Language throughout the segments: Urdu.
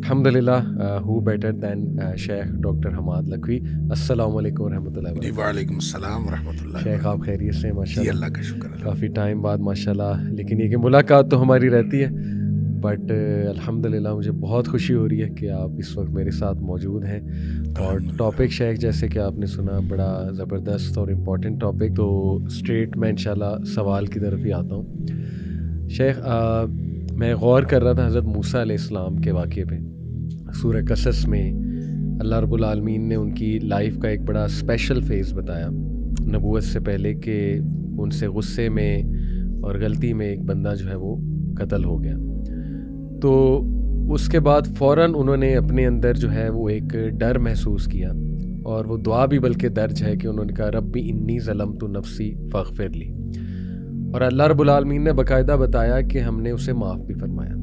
الحمدللہ ہو بیٹر دین شیخ ڈاکٹر حماد لکھوی. السلام علیکم ورحمۃ اللہ جی وبرکاتہ. وعلیکم السلام ورحمۃ اللہ. شیخ آپ خیریت سے؟ ماشاء جی اللہ اللہ کا شکر ہے. کافی ٹائم بعد ماشاء اللہ, لیکن یہ کہ ملاقات تو ہماری رہتی ہے, بٹ الحمدللہ مجھے بہت خوشی ہو رہی ہے کہ آپ اس وقت میرے ساتھ موجود ہیں. اور ٹاپک شیخ جیسے کہ آپ نے سنا بڑا زبردست اور امپورٹنٹ ٹاپک, تو اسٹریٹ میں انشاءاللہ سوال کی طرف ہی آتا ہوں. شیخ میں غور کر رہا تھا حضرت موسیٰ علیہ السلام کے واقعے پہ. سورہ قصص میں اللہ رب العالمین نے ان کی لائف کا ایک بڑا اسپیشل فیز بتایا نبوت سے پہلے, کہ ان سے غصے میں اور غلطی میں ایک بندہ جو ہے وہ قتل ہو گیا. تو اس کے بعد فوراً انہوں نے اپنے اندر جو ہے وہ ایک ڈر محسوس کیا, اور وہ دعا بھی بلکہ درج ہے کہ انہوں نے کہا ربی انی ظلمت نفسی فاغفر لی, اور اللہ رب العالمین نے باقاعدہ بتایا کہ ہم نے اسے معاف بھی فرمایا.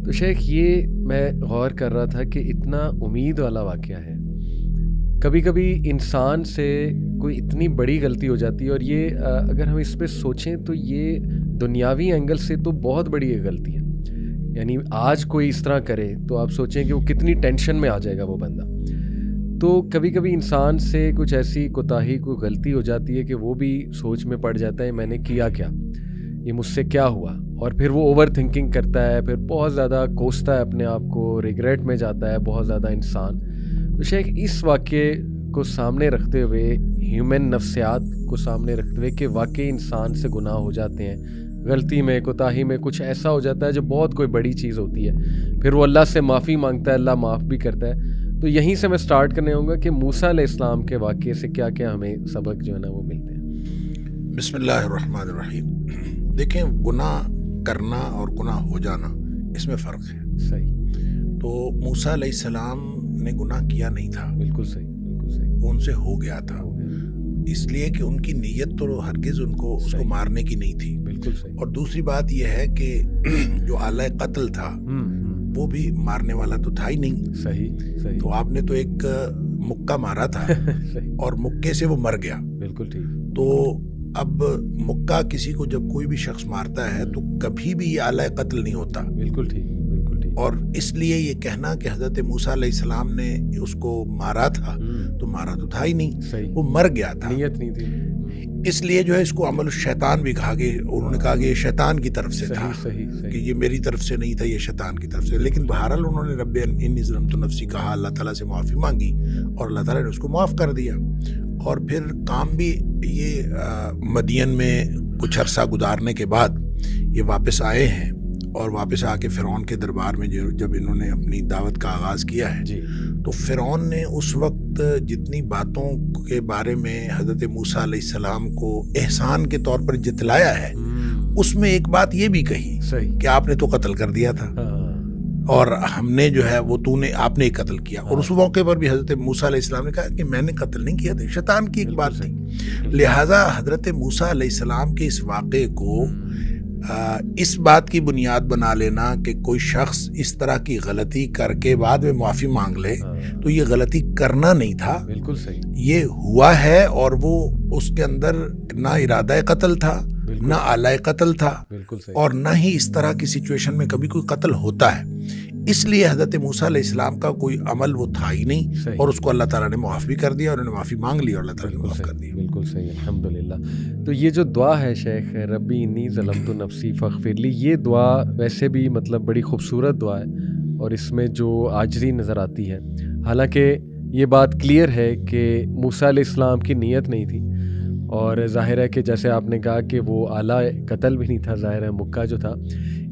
تو شیخ یہ میں غور کر رہا تھا کہ اتنا امید والا واقعہ ہے. کبھی کبھی انسان سے کوئی اتنی بڑی غلطی ہو جاتی ہے, اور یہ اگر ہم اس پہ سوچیں تو یہ دنیاوی اینگل سے تو بہت بڑی ایک غلطی ہے. یعنی آج کوئی اس طرح کرے تو آپ سوچیں کہ وہ کتنی ٹینشن میں آ جائے گا وہ بندہ. تو کبھی کبھی انسان سے کچھ ایسی کوتاہی کوئی غلطی ہو جاتی ہے کہ وہ بھی سوچ میں پڑ جاتا ہے میں نے کیا کیا, یہ مجھ سے کیا ہوا, اور پھر وہ اوور تھنکنگ کرتا ہے, پھر بہت زیادہ کوستا ہے اپنے آپ کو, ریگریٹ میں جاتا ہے بہت زیادہ انسان. تو شیخ اس واقعے کو سامنے رکھتے ہوئے, ہیومن نفسیات کو سامنے رکھتے ہوئے کہ واقعی انسان سے گناہ ہو جاتے ہیں, غلطی میں کوتاہی میں کچھ ایسا ہو جاتا ہے جو بہت کوئی بڑی چیز ہوتی ہے, پھر وہ اللہ سے معافی مانگتا ہے, اللہ معاف بھی کرتا ہے. تو یہیں سے میں سٹارٹ کرنے ہوں گا کہ موسیٰ علیہ السلام کے واقعے سے کیا کیا ہمیں سبق جو ہے نا وہ ملتے ہیں. بسم اللہ الرحمن الرحیم. دیکھیں, گناہ کرنا اور گناہ ہو جانا اس میں فرق ہے. صحیح. تو موسیٰ علیہ السلام نے گناہ کیا نہیں تھا. بالکل صحیح, بالکل صحیح. وہ ان سے ہو گیا تھا, اس لیے کہ ان کی نیت تو ہرگز اس کو مارنے کی نہیں تھی. بالکل صحیح. اور دوسری بات یہ ہے کہ جو آلہ قتل تھا وہ بھی مارنے والا تو تھا ہی نہیں. صحیح صحیح. تو آپ نے تو ایک مکہ مارا تھا اور مکے سے وہ مر گیا. بالکل ٹھیک. تو اب مکہ کسی کو جب کوئی بھی شخص مارتا ہے تو کبھی بھی یہ آلہ قتل نہیں ہوتا. بالکل ٹھیک, بالکل ٹھیک. اور اس لیے یہ کہنا کہ حضرت موسیٰ علیہ السلام نے اس کو مارا تھا, تو مارا تو تھا ہی نہیں. صحیح. وہ مر گیا تھا, نیت نہیں تھی. اس لیے جو ہے اس کو عمل الشیطان بھی کہا گیا. انہوں نے کہا کہ یہ شیطان کی طرف سے تھا, صحیح کہ صحیح. یہ میری طرف سے نہیں تھا, یہ شیطان کی طرف سے. لیکن بہرحال انہوں نے رب انی ظلمت نفسی کہا, اللہ تعالیٰ سے معافی مانگی, اور اللہ تعالیٰ نے اس کو معاف کر دیا. اور پھر کام بھی یہ مدین میں کچھ عرصہ گزارنے کے بعد یہ واپس آئے ہیں, اور واپس آ کے فرعون کے دربار میں جب انہوں نے اپنی دعوت کا آغاز کیا ہے جی. تو فرعون نے اس وقت جتنی باتوں کے بارے میں حضرت موسیٰ علیہ السلام کو احسان کے طور پر جتلایا ہے, اس میں ایک بات یہ بھی کہی صحیح کہ آپ نے تو قتل کر دیا تھا, اور ہم نے جو ہے وہ آپ نے ہی قتل کیا. اور اس موقع پر بھی حضرت موسیٰ علیہ السلام نے کہا کہ میں نے قتل نہیں کیا تھا, شیطان کی ایک بات تھی. لہٰذا حضرت موسیٰ علیہ السلام کے اس واقعے کو اس بات کی بنیاد بنا لینا کہ کوئی شخص اس طرح کی غلطی کر کے بعد میں معافی مانگ لے, تو یہ غلطی کرنا نہیں تھا. بالکل صحیح. یہ ہوا ہے, اور وہ اس کے اندر نہ ارادہ قتل تھا, نہ آلہ قتل تھا, اور نہ ہی اس طرح کی سچویشن میں کبھی کوئی قتل ہوتا ہے. اس لیے حضرت موسیٰ علیہ السلام کا کوئی عمل وہ تھا ہی نہیں, اور اس کو اللہ تعالیٰ نے معاف بھی کر دیا, اور انہوں نے معافی مانگ لی اور اللہ تعالیٰ نے معاف کر دیا. بالکل صحیح, الحمدللہ. تو یہ جو دعا ہے شیخ ربی انی ظلمت نفسی فاغفر لی, یہ دعا ویسے بھی مطلب بڑی خوبصورت دعا ہے, اور اس میں جو عاجزی نظر آتی ہے. حالانکہ یہ بات کلیئر ہے کہ موسیٰ علیہ السلام کی نیت نہیں تھی, اور ظاہر ہے کہ جیسے آپ نے کہا کہ وہ آلہ قتل بھی نہیں تھا, ظاہر ہے مکہ جو تھا.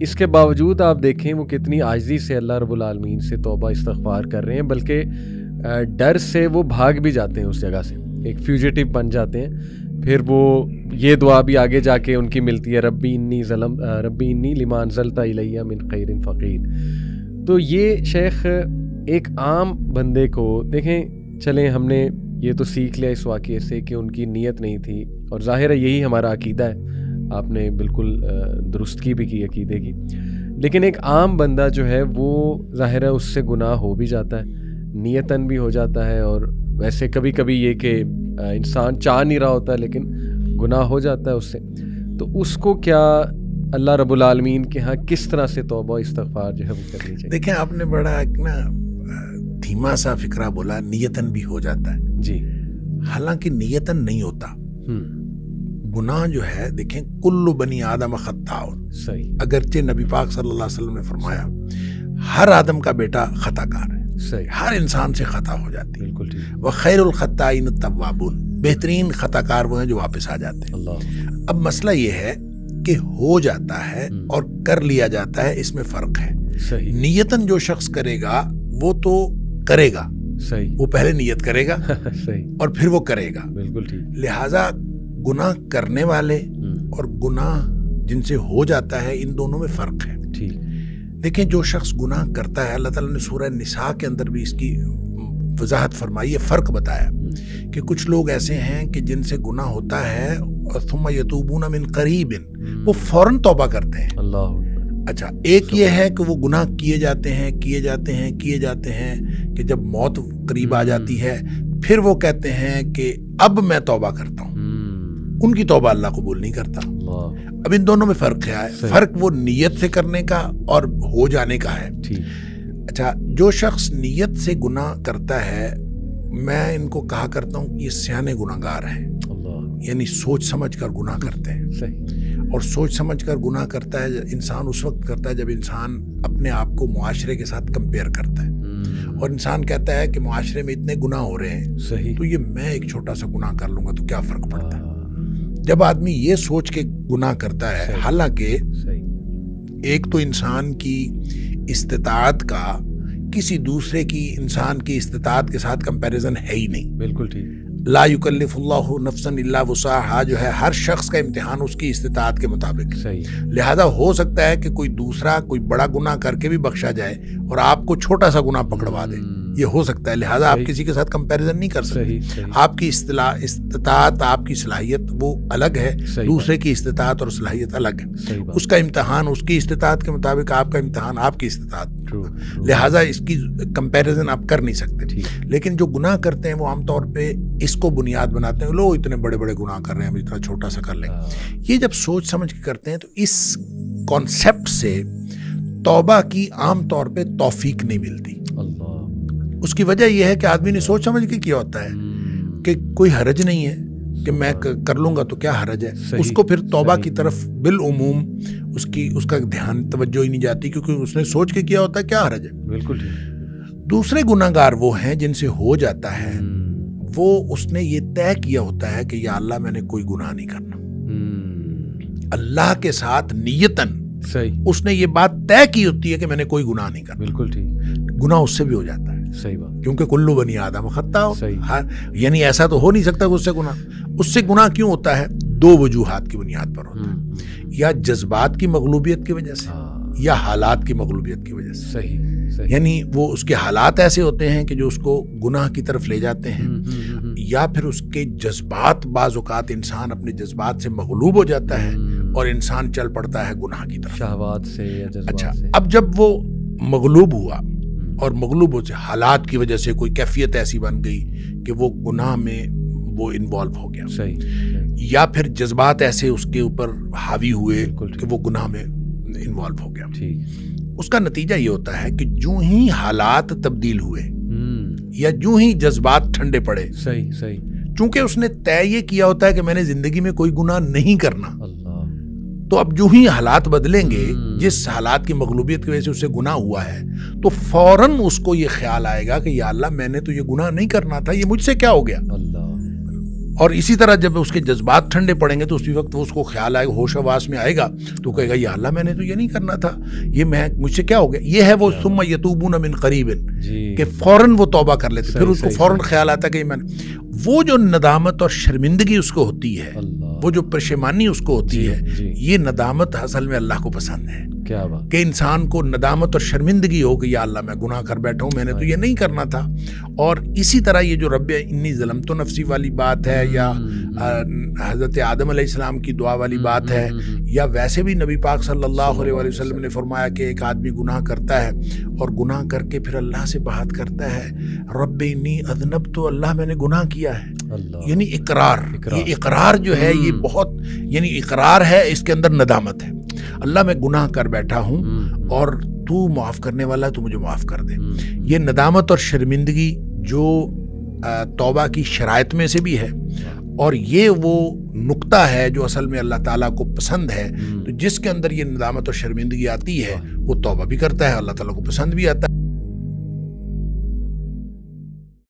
اس کے باوجود آپ دیکھیں وہ کتنی عاجزی سے اللہ رب العالمین سے توبہ استغفار کر رہے ہیں, بلکہ ڈر سے وہ بھاگ بھی جاتے ہیں اس جگہ سے, ایک فیوجیٹو بن جاتے ہیں. پھر وہ یہ دعا بھی آگے جا کے ان کی ملتی ہے ربی انی لما انزلت الیہ من خیر فقیر. تو یہ شیخ ایک عام بندے کو دیکھیں, چلیں ہم نے یہ تو سیکھ لیا اس واقعے سے کہ ان کی نیت نہیں تھی, اور ظاہر ہے یہی ہمارا عقیدہ ہے, آپ نے بالکل درستگی بھی کی عقیدے کی. لیکن ایک عام بندہ جو ہے وہ ظاہر ہے اس سے گناہ ہو بھی جاتا ہے, نیتاً بھی ہو جاتا ہے, اور ویسے کبھی کبھی یہ کہ انسان چاہ نہیں رہا ہوتا لیکن گناہ ہو جاتا ہے اس سے. تو اس کو کیا اللہ رب العالمین کے ہاں کس طرح سے توبہ استغفار جو ہے وہ کرنی چاہیے؟ دیکھیں آپ نے بڑا ایک نا دھیما سا فکرہ بولا، نیتن بھی ہو جاتا ہے جی، حالانکہ نیتن نہیں ہوتا. گناہ جو ہے دیکھیں کل بنی آدم خطاء، صحیح، اگرچہ نبی پاک صلی اللہ علیہ وسلم نے فرمایا ہر آدم کا بیٹا خطا کار ہے، صحیح، ہر انسان سے خطا ہو جاتی ہے. بالکل ٹھیک. وخیر الخطائین التوابون، بہترین خطا کار وہ ہیں جو واپس آ جاتے ہیں. اللہ، اب مسئلہ یہ ہے کہ ہو جاتا ہے اور کر لیا جاتا ہے، اس میں فرق ہے. صحیح، نیتن جو شخص کرے گا وہ تو کرے گا، صحیح، وہ پہلے نیت کرے گا صحیح، اور پھر وہ کرے گا. بالکل ٹھیک. لہٰذا گناہ کرنے والے اور گناہ جن سے ہو جاتا ہے ان دونوں میں فرق ہے. ٹھیک. دیکھیں جو شخص گناہ کرتا ہے، اللہ تعالیٰ نے سورہ نساء کے اندر بھی اس کی وضاحت فرمائی ہے، فرق بتایا کہ کچھ لوگ ایسے ہیں کہ جن سے گناہ ہوتا ہے ثم یتوبون من قریب، وہ فوراً توبہ کرتے ہیں. اللہ. اچھا، ایک یہ ہے کہ وہ گناہ کیے جاتے ہیں کہ جب موت قریب آ جاتی ہے پھر وہ کہتے ہیں کہ اب میں توبہ کرتا ہوں. ان کی توبہ اللہ قبول نہیں کرتا. اب ان دونوں میں فرق ہے. فرق وہ نیت سے کرنے کا اور ہو جانے کا ہے. اچھا، جو شخص نیت سے گناہ کرتا ہے میں ان کو کہا کرتا ہوں کہ یہ سیانے گناہ گار ہیں، یعنی سوچ سمجھ کر گناہ کرتے ہیں. صحیح. اور سوچ سمجھ کر گناہ کرتا ہے انسان اس وقت کرتا ہے جب انسان اپنے آپ کو معاشرے کے ساتھ کمپیئر کرتا ہے اور انسان کہتا ہے کہ معاشرے میں اتنے گناہ ہو رہے ہیں، صحیح، تو یہ میں ایک چھوٹا سا گناہ کر لوں گا تو کیا فرق پڑتا ہے. جب آدمی یہ سوچ کے گناہ کرتا ہے، حالانکہ ایک تو انسان کی استطاعت کا کسی دوسرے کی انسان کی استطاعت کے ساتھ کمپیریزن ہے ہی نہیں. بالکل ٹھیک. لا یکلف اللہ نفسا الا وسعها جو ہے ہر شخص کا امتحان اس کی استطاعت کے مطابق. صحیح. لہذا ہو سکتا ہے کہ کوئی دوسرا کوئی بڑا گناہ کر کے بھی بخشا جائے اور آپ کو چھوٹا سا گناہ پکڑوا دے، یہ ہو سکتا ہے. لہذا آپ کسی کے ساتھ کمپیریزن نہیں کر سکتے. آپ کی استطاعت، آپ کی صلاحیت وہ الگ ہے، دوسرے کی استطاعت اور صلاحیت الگ ہے. اس کا امتحان اس کی استطاعت کے مطابق، آپ کا امتحان آپ کی استطاعت. لہذا اس کی کمپیریزن آپ کر نہیں سکتے. لیکن جو گناہ کرتے ہیں وہ عام طور پہ اس کو بنیاد بناتے ہیں، لوگ اتنے بڑے بڑے گناہ کر رہے ہیں، ہم اتنا چھوٹا سا کر لیں. یہ جب سوچ سمجھ کے کرتے ہیں تو اس کانسیپٹ سے توبہ کی عام طور پہ توفیق نہیں ملتی. اس کی وجہ یہ ہے کہ آدمی نے سوچ سمجھ کے کیا ہوتا ہے کہ کوئی حرج نہیں ہے کہ میں کر لوں گا تو کیا حرج ہے. اس کو پھر توبہ کی طرف بالعموم اس کا دھیان توجہ ہی نہیں جاتی، کیونکہ اس نے سوچ کے کیا ہوتا ہے کیا حرج ہے. بالکل. دوسرے گناہ گار وہ ہیں جن سے ہو جاتا ہے، وہ اس نے یہ طے کیا ہوتا ہے کہ یا اللہ میں نے کوئی گناہ نہیں کرنا. اللہ کے ساتھ نیتن اس نے یہ بات طے کی ہوتی ہے کہ میں نے کوئی گناہ نہیں کرنا. بالکل ٹھیک. گناہ اس سے بھی ہو جاتا ہے. صحیح بات. کیونکہ کلو بنی آدم خطاء، یعنی ایسا تو ہو نہیں سکتا کہ اس سے گناہ کیوں ہوتا ہے؟ دو وجوہات کی بنیاد پر ہوتا ہے، یا جذبات کی مغلوبیت کی وجہ سے یا حالات کی مغلوبیت کی وجہ سے. صحیح. یعنی وہ اس کے حالات ایسے ہوتے ہیں کہ جو اس کو گناہ کی طرف لے جاتے ہیں، یا پھر اس کے جذبات، بعض اوقات انسان اپنے جذبات سے مغلوب ہو جاتا ہے اور انسان چل پڑتا ہے گناہ کی طرف، شہوات سے یا جذبات سے. اچھا، اب جب وہ مغلوب ہوا اور مغلوب ہو سے حالات کی وجہ سے کوئی کیفیت ایسی بن گئی کہ وہ گناہ میں وہ انوالو ہو گیا. صحیح. یا پھر جذبات ایسے اس کے اوپر حاوی ہوئے کہ وہ گناہ میں انوالو ہو گیا. اس کا نتیجہ یہ ہوتا ہے کہ جو ہی حالات تبدیل ہوئے یا جو ہی جذبات ٹھنڈے پڑے، صحیح چونکہ اس نے طے یہ کیا ہوتا ہے کہ میں نے زندگی میں کوئی گناہ نہیں کرنا، تو اب جو ہی حالات بدلیں گے، جس حالات کی مغلوبیت کی وجہ سے اسے گناہ ہوا ہے، تو فوراً اس کو یہ خیال آئے گا کہ یا اللہ میں نے تو یہ گناہ نہیں کرنا تھا، یہ مجھ سے کیا ہو گیا. اور اسی طرح جب اس کے جذبات ٹھنڈے پڑیں گے تو اسی وقت وہ اس کو خیال آئے گا، ہوش حواس میں آئے گا، تو کہے گا یا اللہ میں نے تو یہ نہیں کرنا تھا، یہ مجھ سے کیا ہو گیا. یہ ہے وہ ثم یتوبون من قریب، کہ فوراً وہ توبہ کر لیتے. پھر اس کو فوراً خیال آتا ہے کہ وہ جو ندامت اور شرمندگی اس کو ہوتی ہے، وہ جو پشیمانی اس کو ہوتی ہے، یہ ندامت اصل میں اللہ کو پسند ہے. کیا بات کہ انسان کو ندامت اور شرمندگی ہو کہ یا اللہ میں گناہ کر بیٹھا ہوں، میں نے تو یہ نہیں کرنا تھا. اور اسی طرح یہ جو رب انی ظلمت نفسی والی بات ہے، یا حضرت آدم علیہ السلام کی دعا والی بات ہے، یا ویسے بھی نبی پاک صلی اللہ علیہ وسلم نے فرمایا کہ ایک آدمی گناہ کرتا ہے اور گناہ کر کے پھر اللہ سے بات کرتا ہے، رب انی اذنبت، تو اللہ میں نے گناہ کیا ہے. یعنی اقرار. یہ اقرار جو ہے یہ بہت، یعنی اقرار ہے، اس کے اندر ندامت ہے. اللہ میں گناہ کر بیٹھا ہوں اور تو معاف کرنے والا ہے، تو مجھے معاف کر دے. یہ ندامت اور شرمندگی جو توبہ کی شرائط میں سے بھی ہے، اور یہ وہ نقطہ ہے جو اصل میں اللہ تعالیٰ کو پسند ہے. تو جس کے اندر یہ ندامت اور شرمندگی آتی ہے وہ توبہ بھی کرتا ہے، اللہ تعالیٰ کو پسند بھی آتا ہے.